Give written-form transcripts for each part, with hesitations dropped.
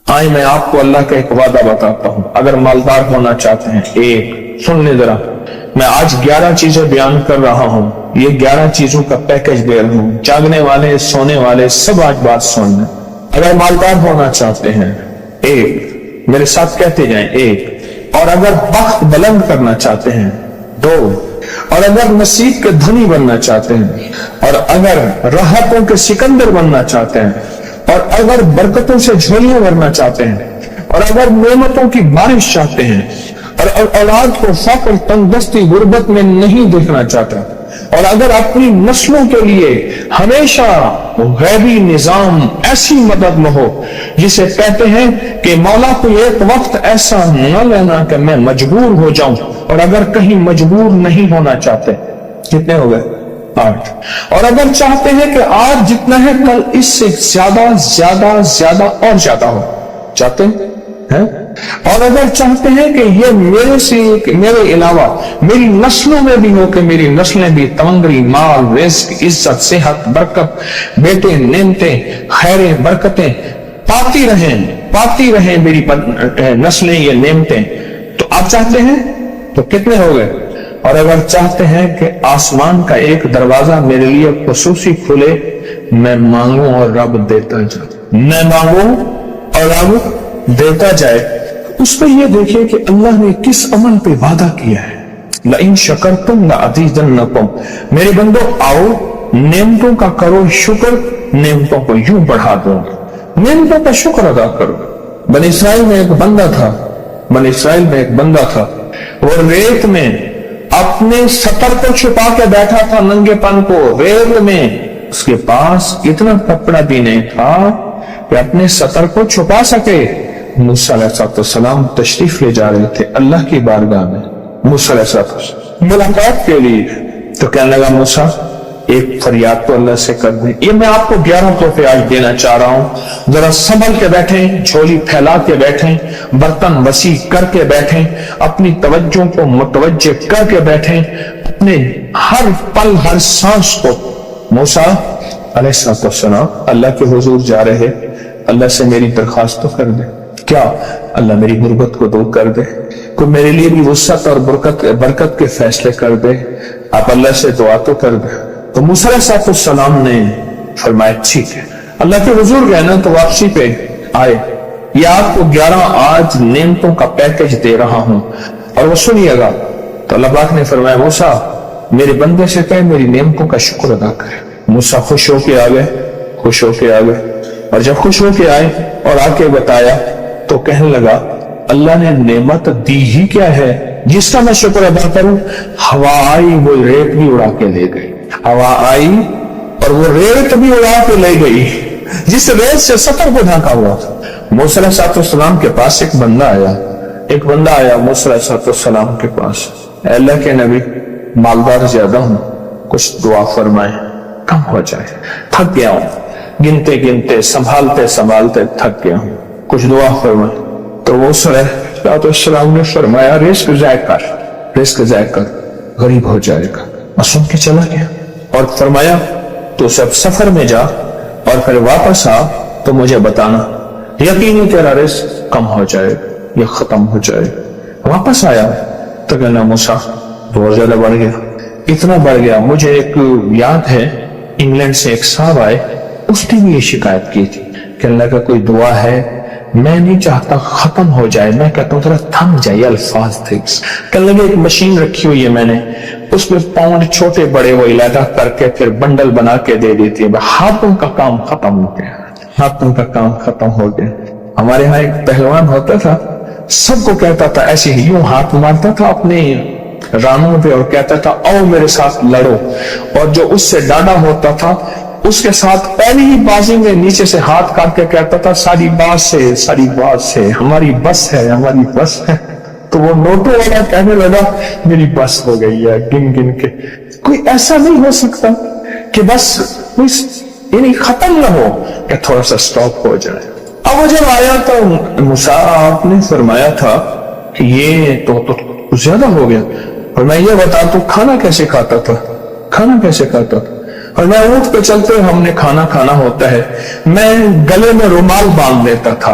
آئے میں آپ کو اللہ کا ایک وعدہ بتاتا ہوں، اگر مالدار ہونا چاہتے ہیں، ایک سن لیں ذرا، میں آج 11 چیزیں بیان کر رہا ہوں، یہ 11 چیزوں کا پیکج دے رہا ہوں، جاگنے والے سونے والے سب آج بات سن لیں۔ اگر مالدار ہونا چاہتے ہیں، ایک، میرے ساتھ کہتے جائیں، ایک، اور اگر بخت بلند کرنا چاہتے ہیں، دو، اور اگر نصیب کے دھنی بننا چاہتے ہیں، اور اگر راحتوں کے سکندر بننا چاہتے ہیں، اور اگر برکتوں سے جھولیاں بھرنا چاہتے ہیں، اور اگر نعمتوں کی بارش چاہتے ہیں، اور اولاد کو فقر، تنگدستی، غربت میں نہیں دیکھنا چاہتا، اور اگر اپنی نسلوں کے لیے ہمیشہ غیبی نظام ایسی مدد نہ ہو جسے کہتے ہیں کہ مولا کو ایک وقت ایسا نہ لینا کہ میں مجبور ہو جاؤں، اور اگر کہیں مجبور نہیں ہونا چاہتے، کتنے ہو گئے؟ 8۔ اور اگر چاہتے ہیں کہ آج جتنا ہے کل اس سے زیادہ زیادہ زیادہ اور زیادہ ہو، چاہتے ہیں؟ اور اگر چاہتے ہیں کہ یہ میرے علاوہ میری نسلوں میں بھی ہو، کہ میری نسلیں بھی تمنگری، مال، رزق، عزت، صحت، برکت، بیٹے، نعمتیں، خیریں، برکتیں پاتی رہیں میری نسلیں یہ نعمتیں، تو آپ چاہتے ہیں تو کتنے ہو گئے؟ اور اگر چاہتے ہیں کہ آسمان کا ایک دروازہ میرے لیے خصوصی کھلے، میں مانگوں اور رب دیتا جائے، میں مانگوں اور رب دیتا جائے، اس پہ یہ دیکھیں کہ اللہ نے کس عمل پہ وعدہ کیا ہے۔ لَإِن شَكَرْتُمْ لَأَزِيدَنَّكُمْ، میرے بندو آؤ نعمتوں کا کرو شکر، نعمتوں کو یوں بڑھا دو، نعمتوں کا شکر ادا کرو۔ بنی اسرائیل میں ایک بندہ تھا، وہ ریت میں اپنے سطر کو چھپا کے بیٹھا تھا، ننگے پن کو ریت میں، اس کے پاس اتنا کپڑا بھی نہیں تھا کہ اپنے سطر کو چھپا سکے۔ موسیٰ علیہ السلام تشریف لے جا رہے تھے اللہ کی بارگاہ میں، موسیٰ علیہ السلام ملاقات کے لیے، تو کہنے لگا موسیٰ ایک فریاد تو اللہ سے کر دیں۔ یہ میں آپ کو 11 تحفے آج دینا چاہ رہا ہوں، ذرا سنبھل کے بیٹھیں، جھولی پھیلا کے بیٹھیں، برتن وسیع کر کے بیٹھیں، اپنی توجہ کو متوجہ کر کے بیٹھیں، اپنے ہر پل ہر سانس کو۔ موسیٰ علیہ السلام اللہ کے حضور جا رہے، اللہ سے میری درخواست تو کر دے، کیا اللہ میری غربت کو دور کر دے، کوئی میرے لیے بھی وسعت اور برکت کے فیصلے کر دے، آپ اللہ سے دعا تو کر دے۔ تو موسیٰ علیہ السلام نے فرمایا ٹھیک ہے، اللہ کے حضور گئے نا تو واپسی پہ آئے، یہ آپ کو 11 آج نعمتوں کا پیکج دے رہا ہوں، اور وہ سنیے گا۔ تو اللہ پاک نے فرمایا موسیٰ میرے بندے سے کہے میری نعمتوں کا شکر ادا کرے۔ موسیٰ خوش ہو کے آ گئے، اور جب خوش ہو کے آئے اور آ کے بتایا تو کہنے لگا اللہ نے نعمت دی ہی کیا ہے جس کا میں شکر ادا کروں؟ ہوا آئی وہ ریت بھی اڑا کے لے گئی، ہوا آئی اور وہ ریت بھی اڑا کے لے گئی جس ریت سے سطر کو ڈھانکا ہوا تھا۔ موسیٰ علیہ السلام کے پاس ایک بندہ آیا موسیٰ علیہ السلام کے پاس، اے اللہ کے نبی مالدار زیادہ ہوں، کچھ دعا فرمائیں، کم ہو جائے، تھک گیا ہوں، گنتے سنبھالتے تھک گیا ہوں، کچھ دعا فرمائیں۔ تو موسیٰ علیہ السلام نے فرمایا رزق ضائع کر، غریب ہو جائے گا، اور سن کے چلا گیا، اور فرمایا تو سب سفر میں جا اور پھر واپس آ تو مجھے بتانا، یقینی تیرا رزق کم ہو جائے یا ختم ہو جائے۔ واپس آیا تو کہنا موسیٰ بہت زیادہ بڑھ گیا، اتنا بڑھ گیا، مجھے ایک یاد ہے انگلینڈ سے ایک صاحب آئے، اس نے بھی یہ شکایت کی تھی کہ اللہ کا کوئی دعا ہے، میں نہیں چاہتا ختم ہو جائے، میں کہتا ہوں ذرا تھم جائے، الفاظ تھے۔ کہنے لگے ایک مشین رکھی ہوئی ہے میں نے، اس میں پاؤنڈ چھوٹے بڑے وہ علیحدہ کر کے پھر بنڈل بنا کے دے دیتی ہے، ہاتھوں کا کام ختم ہو گیا۔ ہمارے ہاں ایک پہلوان ہوتا تھا، سب کو کہتا تھا ایسے ہی یوں ہاتھ مارتا تھا اپنے رانوں پہ اور کہتا تھا آؤ میرے ساتھ لڑو، اور جو اس سے ڈاڈا ہوتا تھا اس کے ساتھ پہلی ہی بازی میں نیچے سے ہاتھ کاٹ کے کہتا تھا ساری بات سے ہماری بس ہے۔ تو وہ نوٹوں والا کہنے لگا میری بس ہو گئی ہے، گن کے کوئی ایسا نہیں ہو سکتا کہ بس یعنی ختم نہ ہو، کہ تھوڑا سا سٹاپ ہو جائے۔ اب وہ جب آیا تو موسیٰ آپ نے فرمایا تھا کہ یہ تو زیادہ ہو گیا، اور میں یہ بتا تو کھانا کیسے کھاتا تھا، اور میں اونٹ پہ چلتے ہم نے کھانا ہوتا ہے، میں گلے میں رومال باندھ لیتا تھا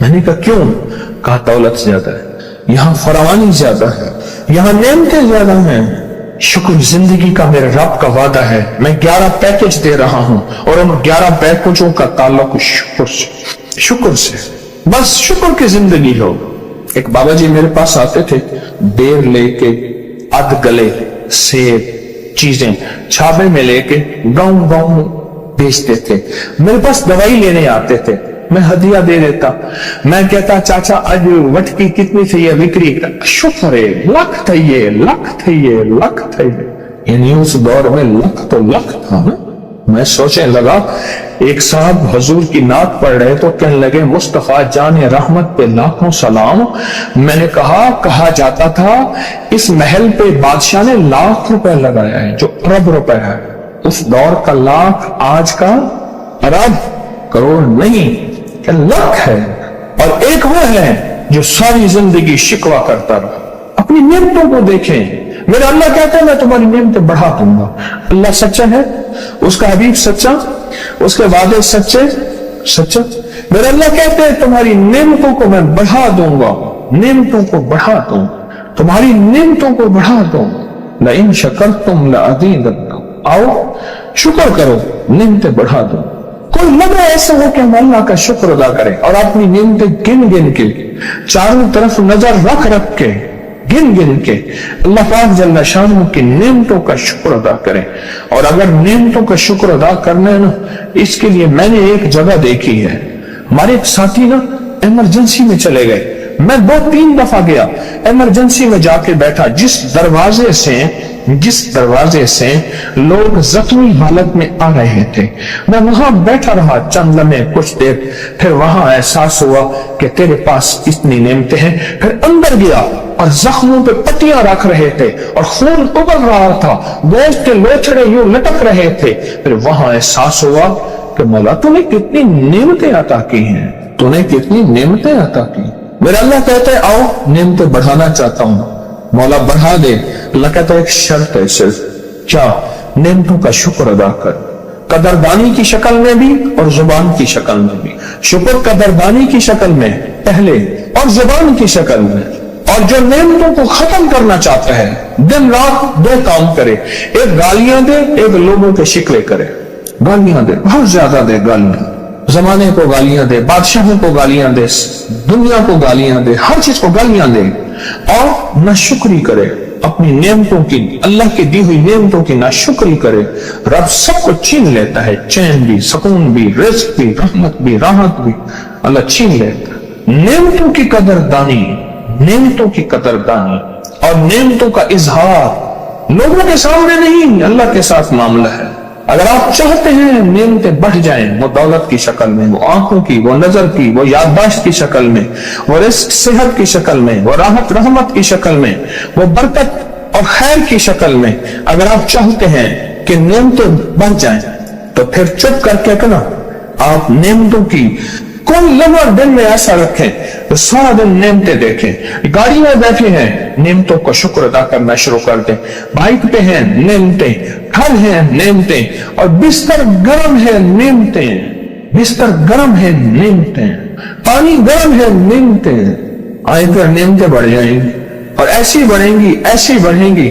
میں نے کہا کیوں؟ کہا دولت زیادہ ہے، یہاں فراوانی زیادہ ہے، یہاں نعمتیں زیادہ ہیں۔ شکر زندگی کا میرے رب کا وعدہ ہے، میں 11 پیکج دے رہا ہوں اور ان 11 پیکجوں کا تعلق شکر سے، بس شکر کی زندگی ہو۔ ایک بابا جی میرے پاس آتے تھے، بیر لے کے ادھ گلے سیب چیزیں چھاپے میں لے کے گاؤں گاؤں بیچتے تھے، میرے پاس دوائی لینے آتے تھے، میں ہدیہ دے دیتا، میں کہتا چاچا آج وٹکی کتنی تھی یہ وکری، شکر ہے لکھ تھے یہ لکھ تھے یہ لکھ تھے، یعنی اس دور میں لکھ تو لکھ تھا نا۔ میں سوچنے لگا، ایک صاحب حضور کی نعت پڑھ رہے تو کہنے لگے مصطفیٰ جان رحمت پہ لاکھوں سلام۔ میں نے کہا جاتا تھا اس محل پہ بادشاہ نے لاکھ روپے لگایا ہے جو ارب روپے ہے، اس دور کا لاکھ آج کا ارب کروڑ نہیں کہ لاکھ ہے۔ اور ایک وہ ہے جو ساری زندگی شکوہ کرتا رہا۔ اپنی نعمتوں کو دیکھیں، میرا اللہ کہتا ہے میں تمہاری نعمتیں بڑھا دوں گا۔ اللہ سچا ہے، اس کا حبیب سچا، اس کے وعدے سچے سچا۔ میرا اللہ کہتے ہیں تمہاری نعمتوں کو میں بڑھا دوں گا، نعمتوں کو بڑھا دوں، تمہاری نعمتوں کو بڑھا دوں۔ لئن شکرتم لأزیدنکم، آؤ شکر کرو، نعمتیں بڑھا دوں۔ کوئی لمحہ ایسا ہو کہ ہم اللہ کا شکر ادا کریں اور اپنی نعمتیں گن گن کے، چاروں طرف نظر رکھ رکھ کے، گن گن کے اللہ پاک جل شانہ کی نعمتوں کا شکر ادا کریں۔ اور اگر نعمتوں کا شکر ادا کرنا ہے نا، اس کے لیے میں نے ایک جگہ دیکھی ہے، ہمارے ایک ساتھی نا ایمرجنسی میں چلے گئے، میں 2-3 دفعہ گیا، ایمرجنسی میں جا کے بیٹھا، جس دروازے سے لوگ زخمی حالت میں آ رہے تھے، میں وہاں بیٹھا رہا چند لمحے کچھ دیر، پھر وہاں احساس ہوا کہ تیرے پاس اتنی نعمتیں ہیں، پھر اندر گیا اور زخموں پہ پٹیاں رکھ رہے تھے اور خون ابل رہا تھا، گوشت کے لوچڑے یوں لٹک رہے تھے، پھر وہاں احساس ہوا کہ مولا تو نے کتنی نعمتیں عطا کی ہیں، تو نے کتنی نعمتیں عطا کی۔ میرا اللہ کہتا ہے آؤ نعمتیں بڑھانا چاہتا ہوں، مولا بڑھا دے۔ اللہ کہتا ہے ایک شرط ہے صرف، کیا؟ نعمتوں کا شکر ادا کر، قدردانی کی شکل میں بھی اور زبان کی شکل میں بھی۔ شکر قدردانی کی شکل میں پہلے اور زبان کی شکل میں۔ اور جو نعمتوں کو ختم کرنا چاہتا ہے دن رات 2 کام کرے، ایک گالیاں دے، ایک لوگوں کے شکوے کرے، گالیاں دے، بہت زیادہ دے گالیاں، زمانے کو گالیاں دے، بادشاہوں کو گالیاں دے، دنیا کو گالیاں دے، ہر چیز کو گالیاں دے، اور ناشکری کرے اپنی نعمتوں کی، اللہ کی دی ہوئی نعمتوں کی ناشکری کرے، رب سب کو چھین لیتا ہے، چین بھی، سکون بھی، رزق بھی، رحمت بھی، راحت بھی اللہ چھین لیتا ہے۔ نعمتوں کی قدردانی، نعمتوں کی قدردانی اور نعمتوں کا اظہار لوگوں کے سامنے نہیں، اللہ کے ساتھ معاملہ ہے۔ اگر آپ چاہتے ہیں نعمتیں بڑھ جائیں، وہ دولت کی شکل میں، وہ آنکھوں کی، وہ نظر کی، وہ یادداشت کی شکل میں، وہ رزق صحت کی شکل میں، وہ راحت رحمت کی شکل میں، وہ برکت اور خیر کی شکل میں، اگر آپ چاہتے ہیں کہ نعمتیں بڑھ جائیں تو پھر چپ کر کے کہنا آپ نعمتوں کی کوئی لمحہ دن میں ایسا رکھیں تو سارا دن نعمتیں دیکھیں۔ گاڑی میں بیٹھے ہیں، نعمتوں کو شکر ادا کرنا شروع کر دیں، بائک پہ ہیں نعمتیں، گھر ہیں نعمتیں، اور بستر گرم ہے نعمتیں، بستر گرم ہے نعمتیں، پانی گرم ہے نعمتیں، آئے کر نعمتیں بڑھ جائیں گی اور ایسی بڑھیں گی، ایسی بڑھیں گی